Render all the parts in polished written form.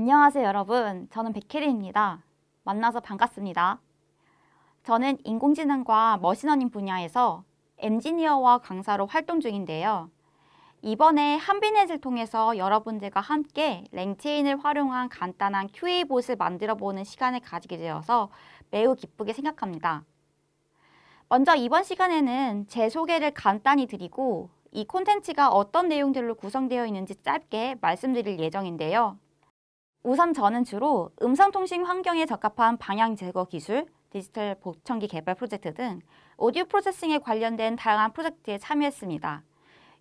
안녕하세요 여러분. 저는 백혜리입니다. 만나서 반갑습니다. 저는 인공지능과 머신러닝 분야에서 엔지니어와 강사로 활동 중인데요. 이번에 한비넷을 통해서 여러분들과 함께 랭체인을 활용한 간단한 QA봇을 만들어보는 시간을 가지게 되어서 매우 기쁘게 생각합니다. 먼저 이번 시간에는 제 소개를 간단히 드리고 이 콘텐츠가 어떤 내용들로 구성되어 있는지 짧게 말씀드릴 예정인데요. 우선 저는 주로 음성통신 환경에 적합한 방향 제거 기술, 디지털 보청기 개발 프로젝트 등 오디오 프로세싱에 관련된 다양한 프로젝트에 참여했습니다.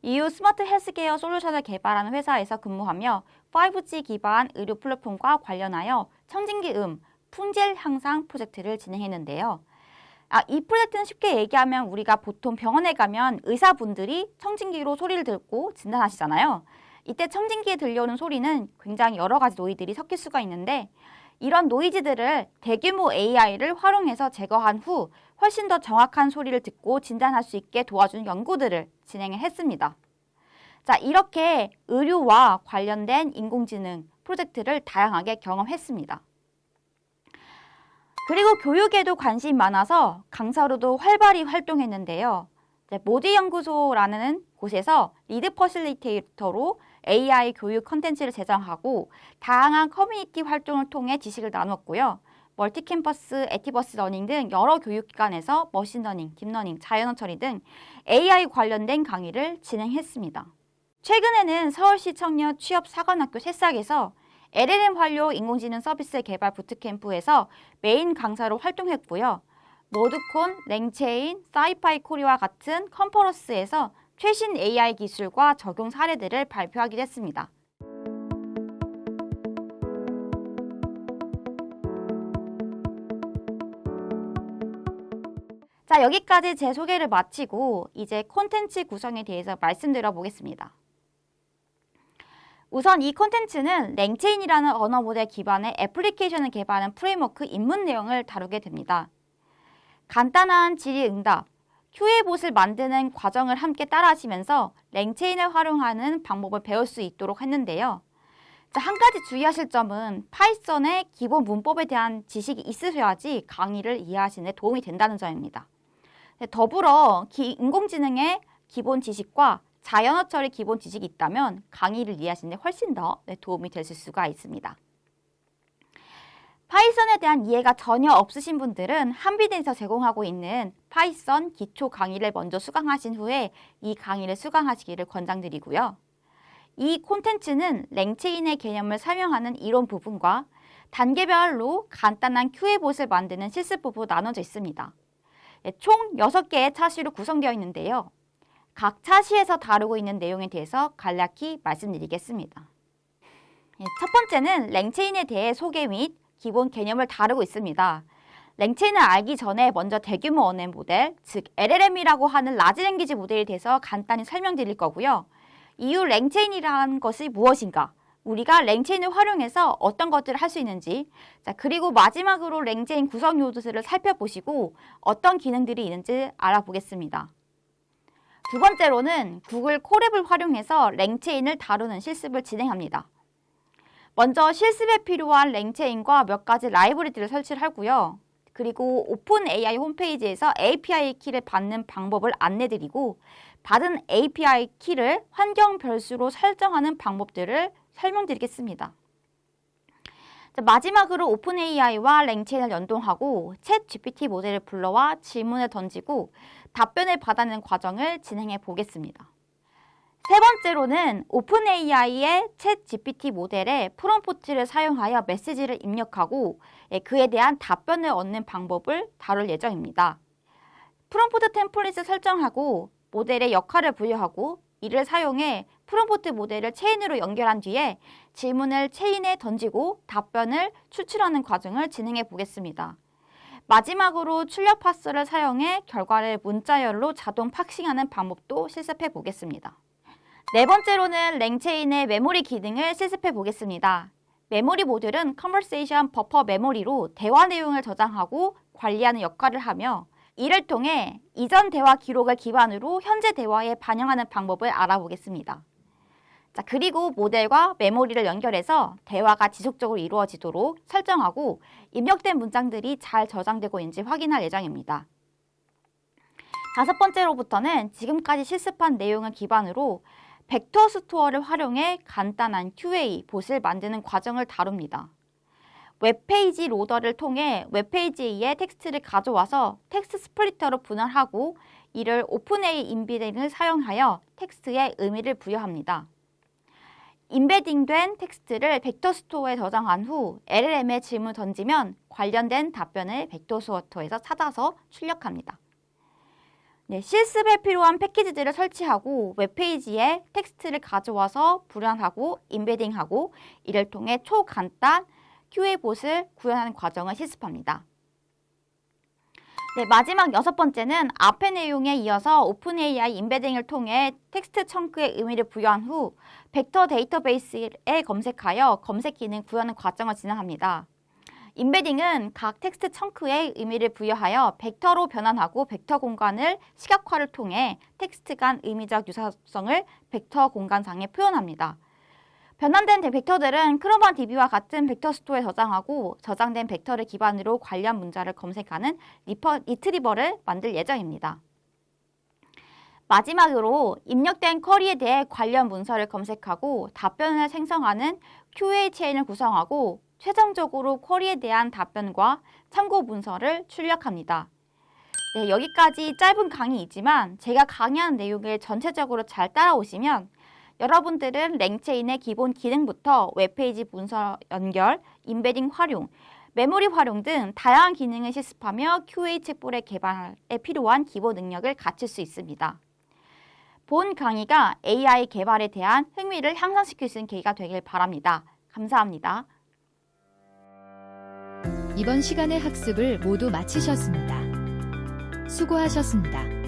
이후 스마트 헬스케어 솔루션을 개발하는 회사에서 근무하며 5G 기반 의료 플랫폼과 관련하여 청진기 품질 향상 프로젝트를 진행했는데요. 이 프로젝트는 쉽게 얘기하면 우리가 보통 병원에 가면 의사분들이 청진기로 소리를 듣고 진단하시잖아요. 이때 청진기에 들려오는 소리는 굉장히 여러 가지 노이들이 섞일 수가 있는데 이런 노이즈들을 대규모 AI를 활용해서 제거한 후 훨씬 더 정확한 소리를 듣고 진단할 수 있게 도와주는 연구들을 진행했습니다. 자, 이렇게 의료와 관련된 인공지능 프로젝트를 다양하게 경험했습니다. 그리고 교육에도 관심이 많아서 강사로도 활발히 활동했는데요. 모디연구소라는 곳에서 리드 퍼실리테이터로 AI 교육 컨텐츠를 제작하고 다양한 커뮤니티 활동을 통해 지식을 나눴고요. 멀티캠퍼스, 에티버스 러닝 등 여러 교육기관에서 머신러닝, 딥러닝, 자연어 처리 등 AI 관련된 강의를 진행했습니다. 최근에는 서울시 청년 취업사관학교 새싹에서 LLM 활용 인공지능 서비스 개발 부트캠프에서 메인 강사로 활동했고요. 모드콘, 랭체인, 사이파이 코리아와 같은 컨퍼런스에서 최신 AI 기술과 적용 사례들을 발표하기도 했습니다. 자, 여기까지 제 소개를 마치고 이제 콘텐츠 구성에 대해서 말씀드려 보겠습니다. 우선 이 콘텐츠는 랭체인이라는 언어 모델 기반의 애플리케이션을 개발하는 프레임워크 입문 내용을 다루게 됩니다. 간단한 질의응답, QA봇을 만드는 과정을 함께 따라하시면서 랭체인을 활용하는 방법을 배울 수 있도록 했는데요. 자, 한 가지 주의하실 점은 파이썬의 기본 문법에 대한 지식이 있으셔야지 강의를 이해하시는 데 도움이 된다는 점입니다. 더불어 인공지능의 기본 지식과 자연어 처리 기본 지식이 있다면 강의를 이해하시는 데 훨씬 더 도움이 되실 수가 있습니다. 파이썬에 대한 이해가 전혀 없으신 분들은 한비넷에서 제공하고 있는 파이썬 기초 강의를 먼저 수강하신 후에 이 강의를 수강하시기를 권장드리고요. 이 콘텐츠는 랭체인의 개념을 설명하는 이론 부분과 단계별로 간단한 QA봇을 만드는 실습부로 나눠져 있습니다. 총 6개의 차시로 구성되어 있는데요. 각 차시에서 다루고 있는 내용에 대해서 간략히 말씀드리겠습니다. 첫 번째는 랭체인에 대해 소개 및 기본 개념을 다루고 있습니다. 랭체인을 알기 전에 먼저 대규모 언어 모델, 즉 LLM이라고 하는 라지 랭귀지 모델에 대해서 간단히 설명드릴 거고요. 이후 랭체인이라는 것이 무엇인가, 우리가 랭체인을 활용해서 어떤 것들을 할 수 있는지, 자, 그리고 마지막으로 랭체인 구성 요소들을 살펴보시고 어떤 기능들이 있는지 알아보겠습니다. 두 번째로는 구글 콜앱을 활용해서 랭체인을 다루는 실습을 진행합니다. 먼저 실습에 필요한 랭체인과 몇 가지 라이브러리들을 설치를 하고요. 그리고 오픈 AI 홈페이지에서 API 키를 받는 방법을 안내드리고 받은 API 키를 환경 별수로 설정하는 방법들을 설명드리겠습니다. 마지막으로 오픈 AI와 랭체인을 연동하고 챗 GPT 모델을 불러와 질문을 던지고 답변을 받아내는 과정을 진행해 보겠습니다. 세 번째로는 오픈 AI의 챗 GPT 모델의 프롬프트를 사용하여 메시지를 입력하고 그에 대한 답변을 얻는 방법을 다룰 예정입니다. 프롬프트 템플릿을 설정하고 모델의 역할을 부여하고 이를 사용해 프롬프트 모델을 체인으로 연결한 뒤에 질문을 체인에 던지고 답변을 추출하는 과정을 진행해 보겠습니다. 마지막으로 출력 파스를 사용해 결과를 문자열로 자동 팍싱하는 방법도 실습해 보겠습니다. 네 번째로는 랭체인의 메모리 기능을 실습해 보겠습니다. 메모리 모듈은 컨버세이션 버퍼 메모리로 대화 내용을 저장하고 관리하는 역할을 하며 이를 통해 이전 대화 기록을 기반으로 현재 대화에 반영하는 방법을 알아보겠습니다. 자, 그리고 모델과 메모리를 연결해서 대화가 지속적으로 이루어지도록 설정하고 입력된 문장들이 잘 저장되고 있는지 확인할 예정입니다. 다섯 번째로부터는 지금까지 실습한 내용을 기반으로 벡터 스토어를 활용해 간단한 QA, 봇을 만드는 과정을 다룹니다. 웹페이지 로더를 통해 웹페이지의 텍스트를 가져와서 텍스트 스플리터로 분할하고 이를 오픈AI 인베딩을 사용하여 텍스트에 의미를 부여합니다. 인베딩된 텍스트를 벡터 스토어에 저장한 후 LLM에 질문을 던지면 관련된 답변을 벡터 스토어에서 찾아서 출력합니다. 네, 실습에 필요한 패키지들을 설치하고 웹페이지에 텍스트를 가져와서 분할하고 인베딩하고 이를 통해 초간단 QA봇을 구현하는 과정을 실습합니다. 네, 마지막 여섯 번째는 앞의 내용에 이어서 오픈AI 인베딩을 통해 텍스트 청크에 의미를 부여한 후 벡터 데이터베이스에 검색하여 검색 기능 구현하는 과정을 진행합니다. 인베딩은 각 텍스트 청크에 의미를 부여하여 벡터로 변환하고 벡터 공간을 시각화를 통해 텍스트 간 의미적 유사성을 벡터 공간상에 표현합니다. 변환된 벡터들은 크로마DB와 같은 벡터 스토어에 저장하고 저장된 벡터를 기반으로 관련 문자를 검색하는 리트리버를 만들 예정입니다. 마지막으로 입력된 쿼리에 대해 관련 문서를 검색하고 답변을 생성하는 QA 체인을 구성하고 최종적으로 쿼리에 대한 답변과 참고 문서를 출력합니다. 네, 여기까지 짧은 강의이지만 제가 강의한 내용을 전체적으로 잘 따라오시면 여러분들은 랭체인의 기본 기능부터 웹페이지 문서 연결, 인베딩 활용, 메모리 활용 등 다양한 기능을 실습하며 QA 챗봇의 개발에 필요한 기본 능력을 갖출 수 있습니다. 본 강의가 AI 개발에 대한 흥미를 향상시킬 수 있는 계기가 되길 바랍니다. 감사합니다. 이번 시간의 학습을 모두 마치셨습니다. 수고하셨습니다.